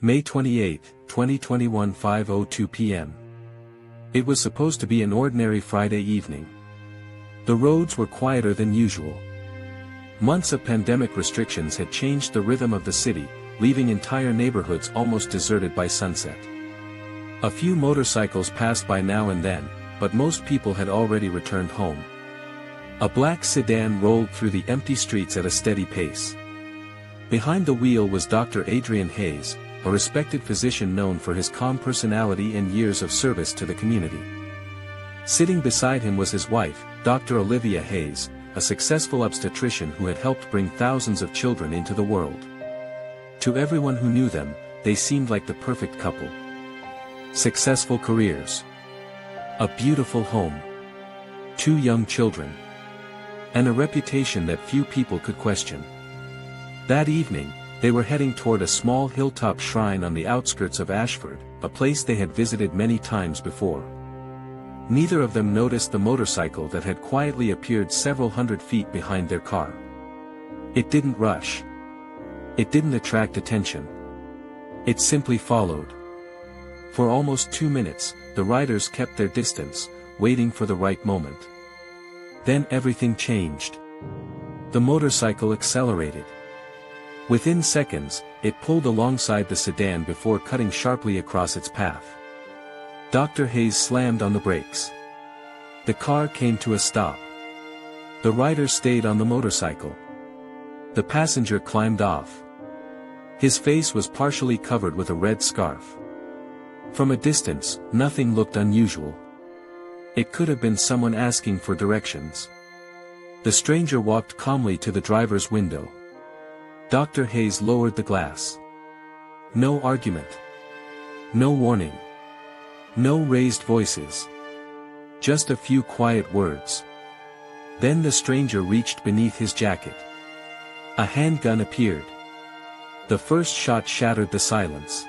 May 28, 2021, 5:02 p.m. It was supposed to be an ordinary Friday evening. The roads were quieter than usual. Months of pandemic restrictions had changed the rhythm of the city, leaving entire neighborhoods almost deserted by sunset. A few motorcycles passed by now and then, but most people had already returned home. A black sedan rolled through the empty streets at a steady pace. Behind the wheel was Dr. Adrian Hayes, a respected physician known for his calm personality and years of service to the community. Sitting beside him was his wife, Dr. Olivia Hayes, a successful obstetrician who had helped bring thousands of children into the world. To everyone who knew them, they seemed like the perfect couple. Successful careers. A beautiful home. 2 young children. And a reputation that few people could question. That evening, they were heading toward a small hilltop shrine on the outskirts of Ashford, a place they had visited many times before. Neither of them noticed the motorcycle that had quietly appeared several hundred feet behind their car. It didn't rush. It didn't attract attention. It simply followed. For almost 2 minutes, the riders kept their distance, waiting for the right moment. Then everything changed. The motorcycle accelerated. Within seconds, it pulled alongside the sedan before cutting sharply across its path. Dr. Hayes slammed on the brakes. The car came to a stop. The rider stayed on the motorcycle. The passenger climbed off. His face was partially covered with a red scarf. From a distance, nothing looked unusual. It could have been someone asking for directions. The stranger walked calmly to the driver's window. Dr. Hayes lowered the glass. No argument. No warning. No raised voices. Just a few quiet words. Then the stranger reached beneath his jacket. A handgun appeared. The first shot shattered the silence.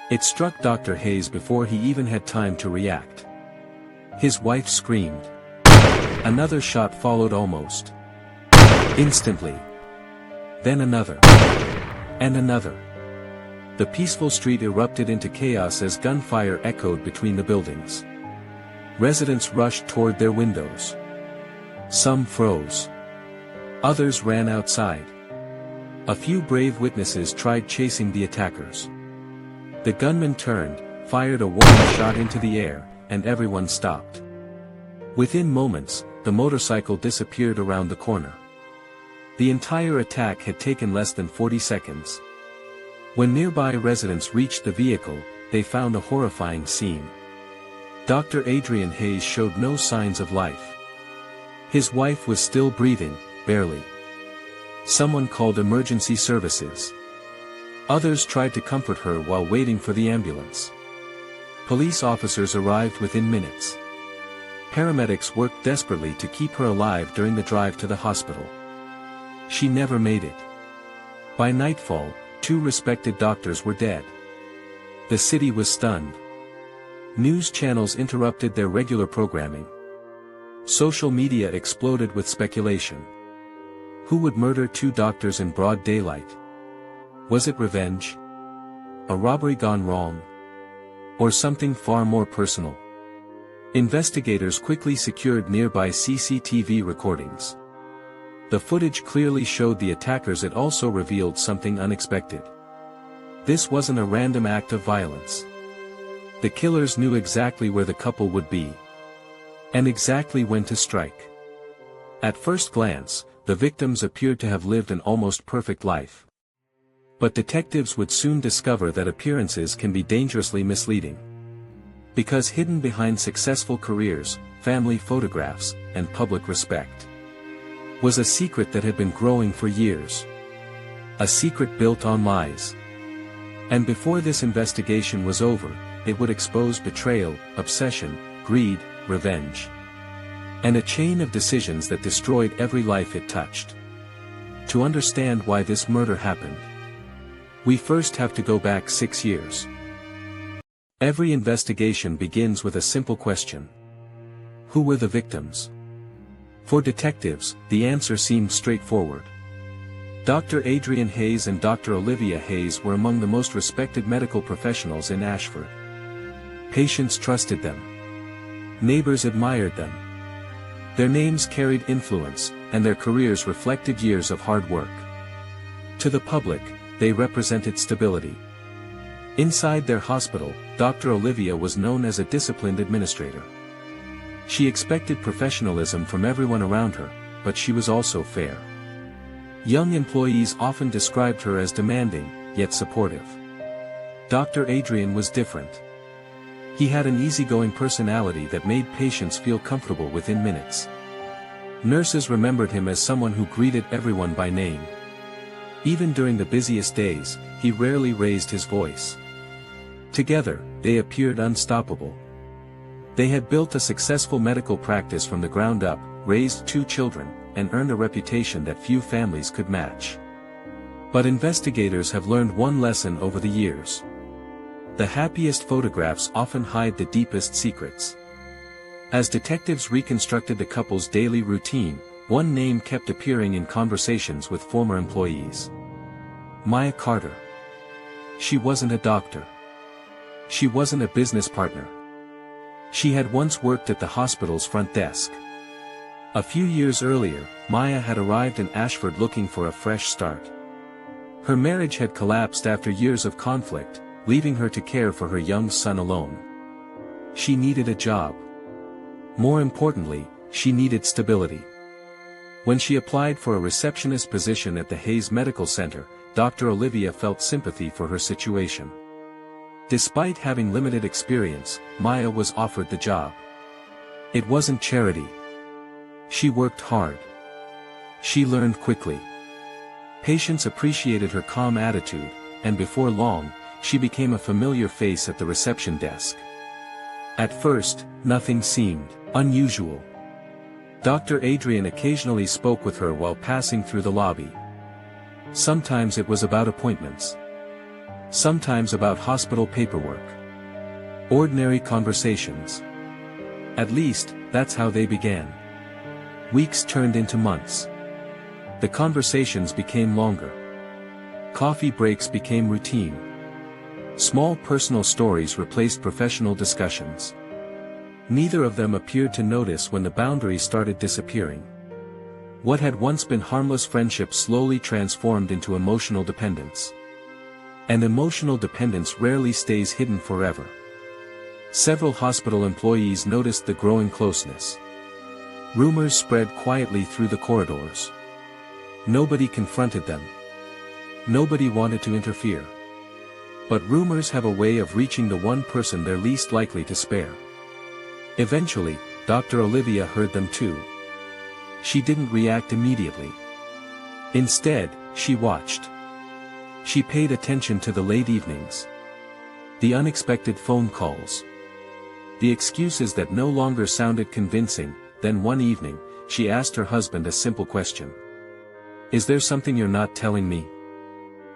It struck Dr. Hayes before he even had time to react. His wife screamed. Another shot followed almost instantly. Then another. And another. The peaceful street erupted into chaos as gunfire echoed between the buildings. Residents rushed toward their windows. Some froze. Others ran outside. A few brave witnesses tried chasing the attackers. The gunman turned, fired a warning shot into the air, and everyone stopped. Within moments, the motorcycle disappeared around the corner. The entire attack had taken less than 40 seconds. When nearby residents reached the vehicle, they found a horrifying scene. Dr. Adrian Hayes showed no signs of life. His wife was still breathing, barely. Someone called emergency services. Others tried to comfort her while waiting for the ambulance. Police officers arrived within minutes. Paramedics worked desperately to keep her alive during the drive to the hospital. She never made it. By nightfall, 2 respected doctors were dead. The city was stunned. News channels interrupted their regular programming. Social media exploded with speculation. Who would murder 2 doctors in broad daylight? Was it revenge? A robbery gone wrong? Or something far more personal? Investigators quickly secured nearby CCTV recordings. The footage clearly showed the attackers. It also revealed something unexpected. This wasn't a random act of violence. The killers knew exactly where the couple would be. And exactly when to strike. At first glance, the victims appeared to have lived an almost perfect life. But detectives would soon discover that appearances can be dangerously misleading. Because hidden behind successful careers, family photographs, and public respect, was a secret that had been growing for years. A secret built on lies. And before this investigation was over, it would expose betrayal, obsession, greed, revenge. And a chain of decisions that destroyed every life it touched. To understand why this murder happened, we first have to go back 6 years. Every investigation begins with a simple question. Who were the victims? For detectives, the answer seemed straightforward. Dr. Adrian Hayes and Dr. Olivia Hayes were among the most respected medical professionals in Ashford. Patients trusted them. Neighbors admired them. Their names carried influence, and their careers reflected years of hard work. To the public, they represented stability. Inside their hospital, Dr. Olivia was known as a disciplined administrator. She expected professionalism from everyone around her, but she was also fair. Young employees often described her as demanding, yet supportive. Dr. Adrian was different. He had an easygoing personality that made patients feel comfortable within minutes. Nurses remembered him as someone who greeted everyone by name. Even during the busiest days, he rarely raised his voice. Together, they appeared unstoppable. They had built a successful medical practice from the ground up, raised 2 children, and earned a reputation that few families could match. But investigators have learned one lesson over the years. The happiest photographs often hide the deepest secrets. As detectives reconstructed the couple's daily routine, one name kept appearing in conversations with former employees. Maya Carter. She wasn't a doctor. She wasn't a business partner. She had once worked at the hospital's front desk. A few years earlier, Maya had arrived in Ashford looking for a fresh start. Her marriage had collapsed after years of conflict, leaving her to care for her young son alone. She needed a job. More importantly, she needed stability. When she applied for a receptionist position at the Hayes Medical Center, Dr. Olivia felt sympathy for her situation. Despite having limited experience, Maya was offered the job. It wasn't charity. She worked hard. She learned quickly. Patients appreciated her calm attitude, and before long, she became a familiar face at the reception desk. At first, nothing seemed unusual. Dr. Adrian occasionally spoke with her while passing through the lobby. Sometimes it was about appointments. Sometimes about hospital paperwork. Ordinary conversations. At least, that's how they began. Weeks turned into months. The conversations became longer. Coffee breaks became routine. Small personal stories replaced professional discussions. Neither of them appeared to notice when the boundaries started disappearing. What had once been harmless friendship slowly transformed into emotional dependence. And emotional dependence rarely stays hidden forever. Several hospital employees noticed the growing closeness. Rumors spread quietly through the corridors. Nobody confronted them. Nobody wanted to interfere. But rumors have a way of reaching the one person they're least likely to spare. Eventually, Dr. Olivia heard them too. She didn't react immediately. Instead, she watched. She paid attention to the late evenings. The unexpected phone calls. The excuses that no longer sounded convincing. Then one evening, she asked her husband a simple question. "Is there something you're not telling me?"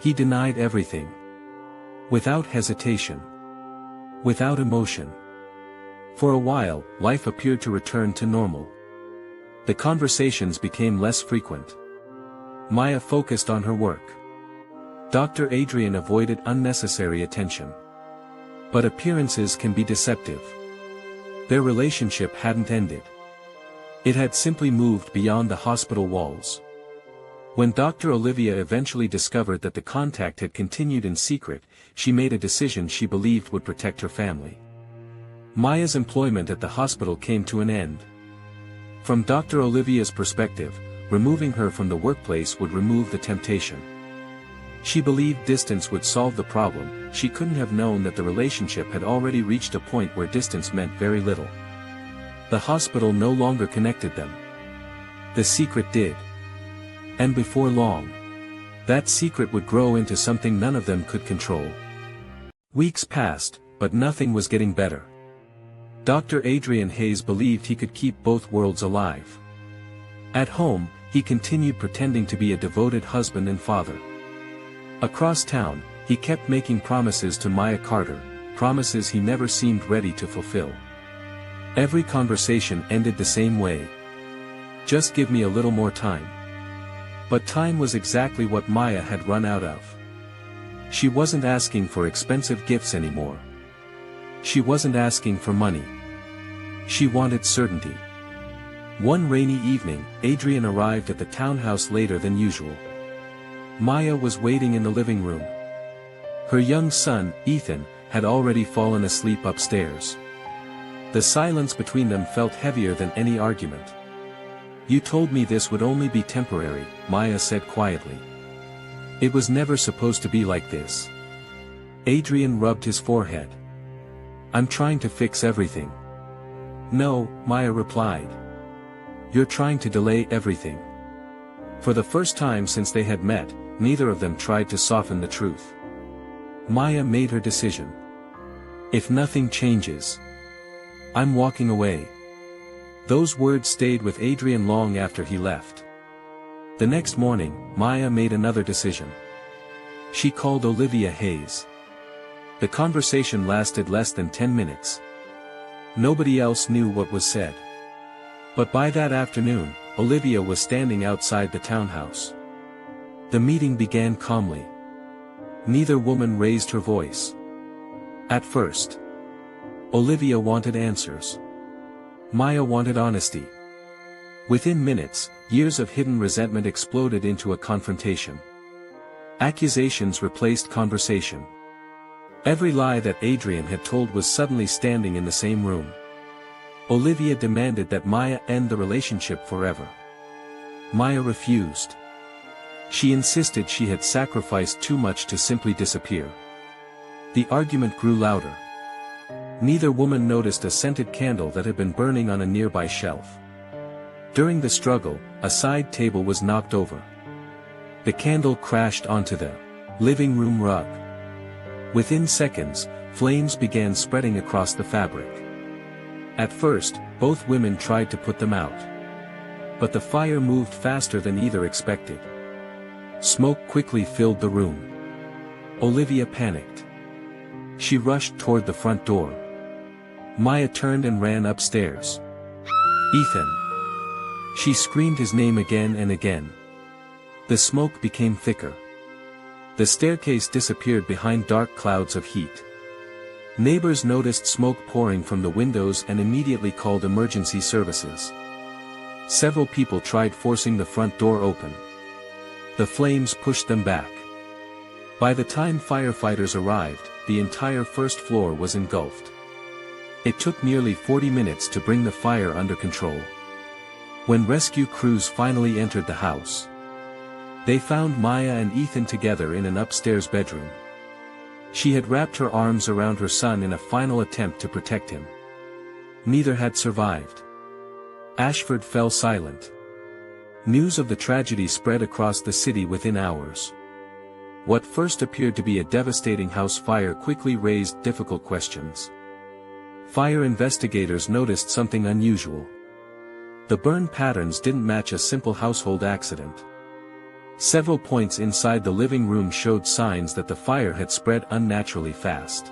He denied everything. Without hesitation. Without emotion. For a while, life appeared to return to normal. The conversations became less frequent. Maya focused on her work. Dr. Adrian avoided unnecessary attention. But appearances can be deceptive. Their relationship hadn't ended. It had simply moved beyond the hospital walls. When Dr. Olivia eventually discovered that the contact had continued in secret, she made a decision she believed would protect her family. Maya's employment at the hospital came to an end. From Dr. Olivia's perspective, removing her from the workplace would remove the temptation. She believed distance would solve the problem. She couldn't have known that the relationship had already reached a point where distance meant very little. The hospital no longer connected them. The secret did. And before long, that secret would grow into something none of them could control. Weeks passed, but nothing was getting better. Dr. Adrian Hayes believed he could keep both worlds alive. At home, he continued pretending to be a devoted husband and father. Across town, he kept making promises to Maya Carter, promises he never seemed ready to fulfill. Every conversation ended the same way. "Just give me a little more time. But time was exactly what Maya had run out of. She wasn't asking for expensive gifts anymore. She wasn't asking for money. She wanted certainty. One rainy evening, Adrian arrived at the townhouse later than usual. Maya was waiting in the living room. Her young son, Ethan, had already fallen asleep upstairs. The silence between them felt heavier than any argument. "You told me this would only be temporary," Maya said quietly. "It was never supposed to be like this." Adrian rubbed his forehead. "I'm trying to fix everything." "No," Maya replied. "You're trying to delay everything." For the first time since they had met, neither of them tried to soften the truth. Maya made her decision. "If nothing changes, I'm walking away." Those words stayed with Adrian long after he left. The next morning, Maya made another decision. She called Olivia Hayes. The conversation lasted less than 10 minutes. Nobody else knew what was said. But by that afternoon, Olivia was standing outside the townhouse. The meeting began calmly. Neither woman raised her voice. At first, Olivia wanted answers. Maya wanted honesty. Within minutes, years of hidden resentment exploded into a confrontation. Accusations replaced conversation. Every lie that Adrian had told was suddenly standing in the same room. Olivia demanded that Maya end the relationship forever. Maya refused. She insisted she had sacrificed too much to simply disappear. The argument grew louder. Neither woman noticed a scented candle that had been burning on a nearby shelf. During the struggle, a side table was knocked over. The candle crashed onto the living room rug. Within seconds, flames began spreading across the fabric. At first, both women tried to put them out. But the fire moved faster than either expected. Smoke quickly filled the room. Olivia panicked. She rushed toward the front door. Maya turned and ran upstairs. "Ethan!" She screamed his name again and again. The smoke became thicker. The staircase disappeared behind dark clouds of heat. Neighbors noticed smoke pouring from the windows and immediately called emergency services. Several people tried forcing the front door open. The flames pushed them back. By the time firefighters arrived, the entire first floor was engulfed. It took nearly 40 minutes to bring the fire under control. When rescue crews finally entered the house, they found Maya and Ethan together in an upstairs bedroom. She had wrapped her arms around her son in a final attempt to protect him. Neither had survived. Ashford fell silent. News of the tragedy spread across the city within hours. What first appeared to be a devastating house fire quickly raised difficult questions. Fire investigators noticed something unusual. The burn patterns didn't match a simple household accident. Several points inside the living room showed signs that the fire had spread unnaturally fast.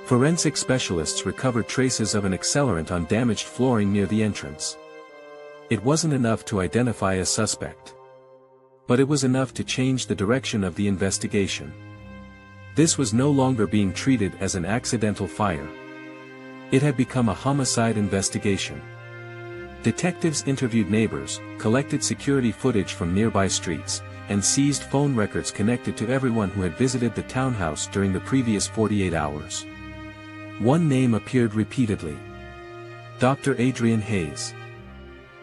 Forensic specialists recovered traces of an accelerant on damaged flooring near the entrance. It wasn't enough to identify a suspect. But it was enough to change the direction of the investigation. This was no longer being treated as an accidental fire. It had become a homicide investigation. Detectives interviewed neighbors, collected security footage from nearby streets, and seized phone records connected to everyone who had visited the townhouse during the previous 48 hours. One name appeared repeatedly: Dr. Adrian Hayes.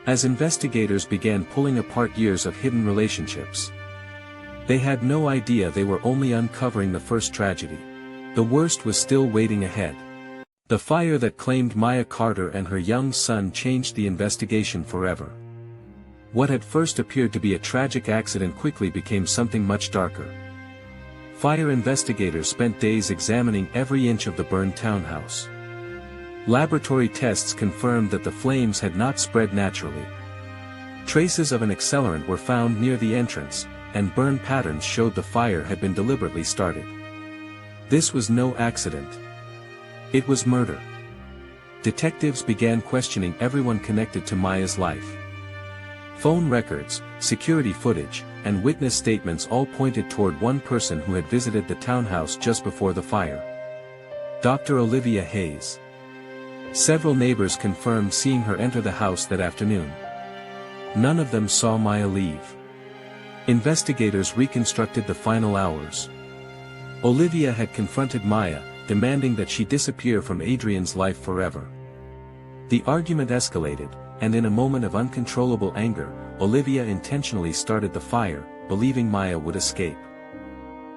As investigators began pulling apart years of hidden relationships, they had no idea they were only uncovering the first tragedy. The worst was still waiting ahead. The fire that claimed Maya Carter and her young son changed the investigation forever. What had first appeared to be a tragic accident quickly became something much darker. Fire investigators spent days examining every inch of the burned townhouse. Laboratory tests confirmed that the flames had not spread naturally. Traces of an accelerant were found near the entrance, and burn patterns showed the fire had been deliberately started. This was no accident. It was murder. Detectives began questioning everyone connected to Maya's life. Phone records, security footage, and witness statements all pointed toward one person who had visited the townhouse just before the fire. Dr. Olivia Hayes. Several neighbors confirmed seeing her enter the house that afternoon. None of them saw Maya leave. Investigators reconstructed the final hours. Olivia had confronted Maya, demanding that she disappear from Adrian's life forever. The argument escalated, and in a moment of uncontrollable anger, Olivia intentionally started the fire, believing Maya would escape.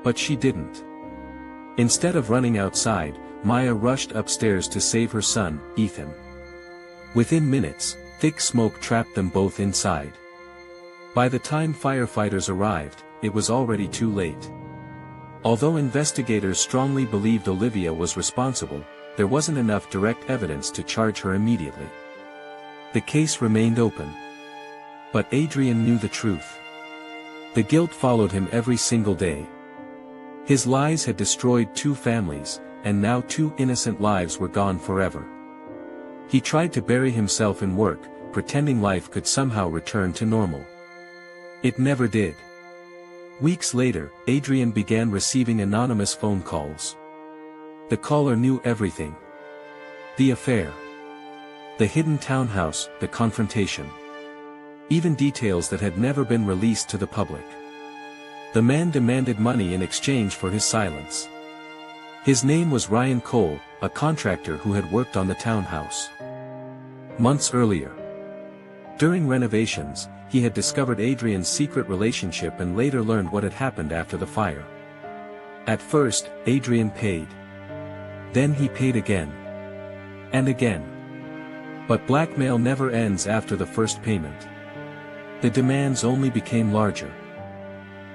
But she didn't. Instead of running outside, Maya rushed upstairs to save her son, Ethan. Within minutes, thick smoke trapped them both inside. By the time firefighters arrived, it was already too late. Although investigators strongly believed Olivia was responsible, there wasn't enough direct evidence to charge her immediately. The case remained open. But Adrian knew the truth. The guilt followed him every single day. His lies had destroyed 2 families, and now 2 innocent lives were gone forever. He tried to bury himself in work, pretending life could somehow return to normal. It never did. Weeks later, Adrian began receiving anonymous phone calls. The caller knew everything. The affair. The hidden townhouse, the confrontation. Even details that had never been released to the public. The man demanded money in exchange for his silence. His name was Ryan Cole, a contractor who had worked on the townhouse. Months earlier, during renovations, he had discovered Adrian's secret relationship and later learned what had happened after the fire. At first, Adrian paid. Then he paid again. And again. But blackmail never ends after the first payment. The demands only became larger.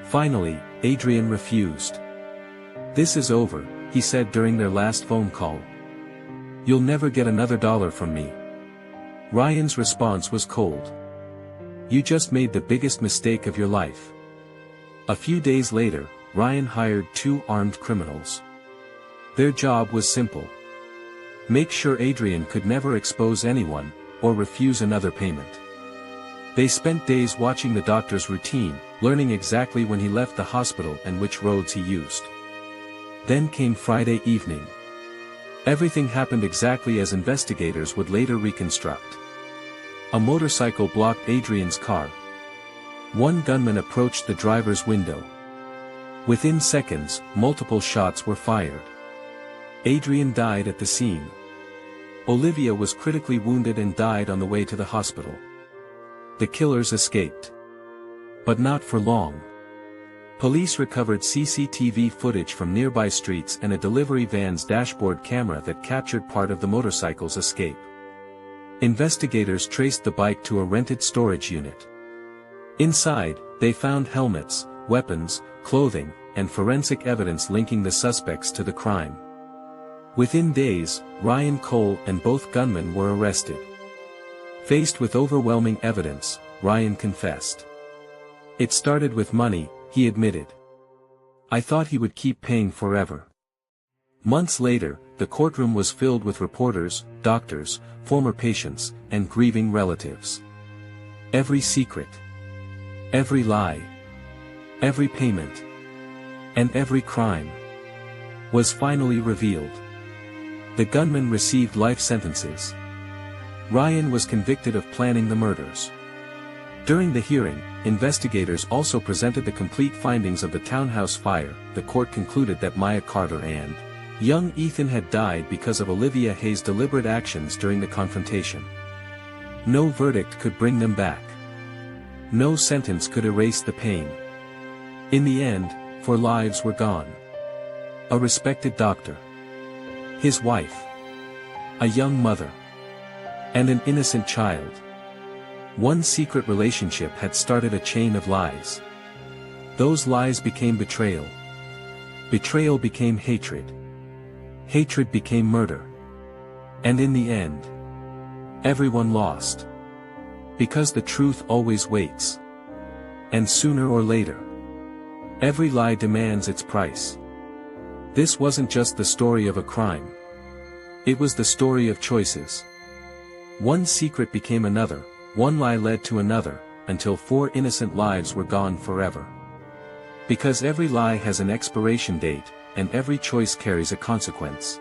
Finally, Adrian refused. "This is over," he said during their last phone call. "You'll never get another dollar from me." Ryan's response was cold. "You just made the biggest mistake of your life." A few days later, Ryan hired 2 armed criminals. Their job was simple. Make sure Adrian could never expose anyone, or refuse another payment. They spent days watching the doctor's routine, learning exactly when he left the hospital and which roads he used. Then came Friday evening. Everything happened exactly as investigators would later reconstruct. A motorcycle blocked Adrian's car. One gunman approached the driver's window. Within seconds, multiple shots were fired. Adrian died at the scene. Olivia was critically wounded and died on the way to the hospital. The killers escaped. But not for long. Police recovered CCTV footage from nearby streets and a delivery van's dashboard camera that captured part of the motorcycle's escape. Investigators traced the bike to a rented storage unit. Inside, they found helmets, weapons, clothing, and forensic evidence linking the suspects to the crime. Within days, Ryan Cole and both gunmen were arrested. Faced with overwhelming evidence, Ryan confessed. "It started with money," he admitted. "I thought he would keep paying forever." Months later, the courtroom was filled with reporters, doctors, former patients, and grieving relatives. Every secret, every lie, every payment, and every crime was finally revealed. The gunman received life sentences. Ryan was convicted of planning the murders. During the hearing, investigators also presented the complete findings of the townhouse fire. The court concluded that Maya Carter and young Ethan had died because of Olivia Hayes' deliberate actions during the confrontation. No verdict could bring them back. No sentence could erase the pain. In the end, 4 lives were gone. A respected doctor, his wife, a young mother, and an innocent child. One secret relationship had started a chain of lies. Those lies became betrayal. Betrayal became hatred. Hatred became murder. And in the end, everyone lost. Because the truth always waits. And sooner or later, every lie demands its price. This wasn't just the story of a crime. It was the story of choices. One secret became another, one lie led to another, until 4 innocent lives were gone forever. Because every lie has an expiration date, and every choice carries a consequence.